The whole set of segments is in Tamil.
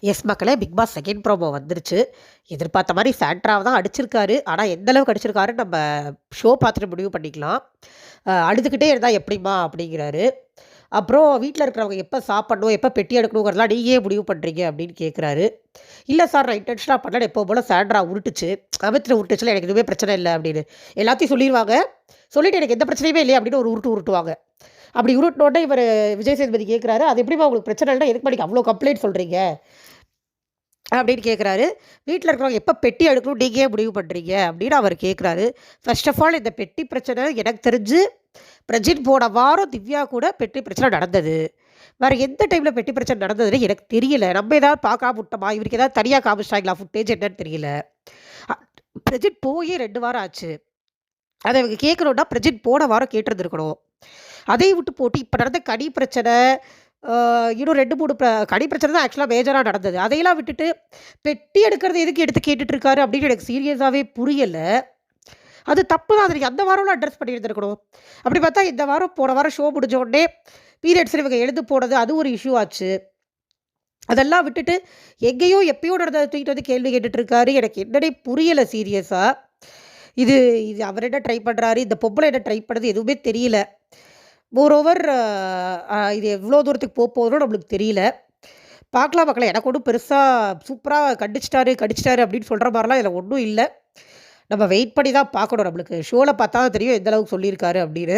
எஸ் மக்களே, பிக் பாஸ் செகண்ட் ப்ரோமோ வந்துருச்சு. எதிர்பார்த்த மாரி சாண்ட்ராவ தான் அடிச்சிருக்காரு. ஆனா, எந்த அளவுக்கு அடிச்சிருக்காருன்னு நம்ம ஷோ பார்த்துட்டு முடிவு பண்ணிக்கலாம். "அழுதுகிட்டே இருந்தா எப்படிம்மா?" அப்படிங்கிறாரு. அப்புறம் வீட்ல இருக்கிறவங்க எப்ப சாப்பிடணும், எப்ப பெட்டி எடுக்கணுங்கிறதெல்லாம் நீங்க ஏன் முடிவு பண்றீங்க? அப்படின்னு கேட்குறாரு. "இல்ல சார், நான் இன்டென்ஷனா பண்ணல. எப்பவும் போல சாண்ட்ரா உருட்டுச்சு. அமித்ர உருட்டுச்சுல, எனக்கு எதுவுமே பிரச்சனை இல்ல" அப்படின்னு. எல்லாத்தையும் சொல்லிருவாங்க. சொல்லிட்டு எனக்கு எந்த பிரச்சனையுமே இல்லையே அப்படின்னு ஒரு உருட்டு உருட்டுவாங்க. அப்படி உருட்டுனோனே இவரு விஜய் சேதுபதி கேட்குறாரு, "அது எப்படிம்மா உங்களுக்கு பிரச்சனை இல்லன்னா, எதுக்கும்மா நீங்க அவ்ளோ கம்ப்ளைண்ட் சொல்றீங்க?" அப்படின்னு கேட்குறாரு. வீட்ல இருக்கிறவங்க எப்ப பெட்டி அடுக்கணும்னு நீங்க ஏன் முடிவு பண்றீங்க? அப்படின்னு அவர் கேட்குறாரு. ஃபர்ஸ்ட் ஆஃப் ஆல் இந்த பெட்டி பிரச்சனை எனக்கு தெரிஞ்சு பிரஜின் போன வாரம் திவ்யா கூட பெட்டி பிரச்சனை நடந்தது. வேற எந்த டைம்ல பெட்டி பிரச்சனை நடந்ததுன்னு எனக்கு தெரியல. நம்ம ஏதாவது பார்க்காம விட்டோமா? இவருக்கு ஏதாவது தனியா காமிச்சிட்டாங்களா ஃபுட்டேஜ் என்னன்னு தெரியல. அ பிரஜின் போயே 2 வாரம் ஆச்சு. அத இவங்க கேட்கணும்னா பிரஜின் போன வாரம் கேட்டிருந்திருக்கணும். அதையும் விட்டு போட்டு இப்ப நடந்த கனி பிரச்சனை, அ இன்னும் 2, 3 கனி பிரச்சனை தான் ஆக்சுவலா மேஜரா நடந்தது. அதையெல்லாம் விட்டுட்டு, பெட்டி எடுக்கிறத எதுக்கு எடுத்து கேட்டுட்டு இருக்காரு அப்படின்னு எனக்கு சீரியஸாவே புரியல. அது தப்பு தான். அத நீங்க அந்த வாரம்லாம் அட்ரஸ் பண்ணியிருந்திருக்கணும். அப்படி பார்த்தா இந்த வாரம் போன வாரம் ஷோ முடிஞ்ச உடனே பீரியட்ஸ்ன்னு இவங்க எழுந்து போனது, அது ஒரு இஷ்யூ ஆச்சு. அதெல்லாம் விட்டுட்டு எங்கேயோ எப்பயோ நடந்தத தூக்கிட்டு வந்து கேள்வி கேட்டுட்டு இருக்காரு. எனக்கு என்னன்னே புரியல சீரியஸா. இது இது அவர் என்ன ட்ரை பண்றாரு? இந்த பொம்பளை என்ன ட்ரை பண்ணுது? எதுவுமே தெரியல. மோரோவர் இது எவ்வளோ தூரத்துக்கு போகுதுன்னு நம்மளுக்கு தெரியல. பார்க்கலாம் பார்க்கலாம். எனக்கு ஒண்ணும் பெருசா சூப்பரா கண்டிச்சுட்டாரு, கடிச்சுட்டாரு அப்படின்னு சொல்ற மாரிலாம் இதில ஒண்ணும் இல்ல. நம்ம வெயிட் பண்ணி தான் பார்க்கணும். நம்மளுக்கு ஷோல பார்த்தா தான் தெரியும் எந்த அளவுக்கு சொல்லியிருக்காரு அப்படின்னு.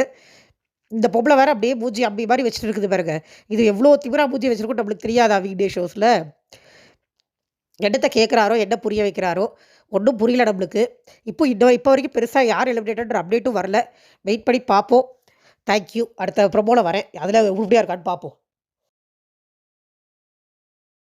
இந்த பொம்பள வேற அப்படியே மூஞ்சி அம்பி மாரி வச்சுட்டு இருக்குது பாருங்க. இது எவ்வளோ திமிரா மூஞ்சி வச்சிருக்கும்னு நம்மளுக்கு தெரியாதா வீக் டே ஷோஸ்ல? என்னத்த கேட்குறாரோ, என்ன புரிய வைக்கிறாரோ, ஒண்ணும் புரியல நம்மளுக்கு. இப்போ வரைக்கும் பெருசா யார் எலிமினேட்டட்ன்ற அப்டேட்டும் வரல. வெயிட் பண்ணி பார்ப்போம். Thank you. அடுத்த ப்ரோமோல வரேன். அதில உருப்படியா இருக்கான்னு பார்ப்போம்.